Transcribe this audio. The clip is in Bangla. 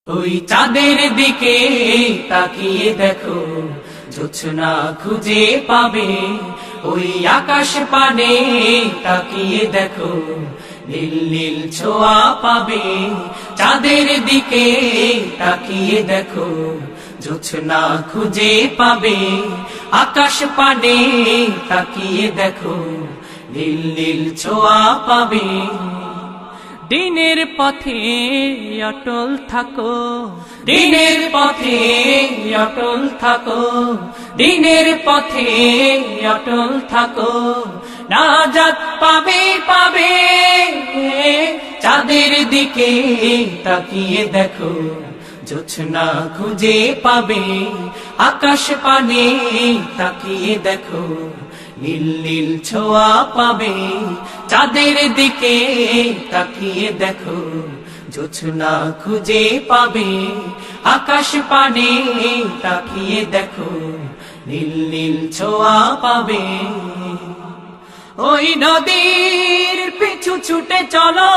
ওই চাঁদের দিকে তাকিয়ে দেখো, জোছনা খুঁজে পাবে। ওই আকাশ পানে তাকিয়ে দেখো, নীল নীল ছোঁয়া পাবে। চাঁদের দিকে তাকিয়ে দেখো, জোছনা খুঁজে পাবে। আকাশ পানে তাকিয়ে দেখো, নীল নীল ছোঁয়া পাবে। দিনের পথে অটল থাকো, দিনের পথে অটল থাকো, দিনের পথে অটল থাকো। নাজাত পাবে পাবে। চাঁদের দিকে তাকিয়ে দেখো, জোছনা খুঁজে পাবে। আকাশ পানে তাকিয়ে দেখো, নীল নীল ছোঁয়া পাবে। চাঁদের দিকে তাকিয়ে দেখো, জোছনা খুঁজে পাবে। আকাশ পানে তাকিয়ে দেখো, নীল নীল ছোঁয়া পাবে। ওই নদীর পিছু ছুটে চলো,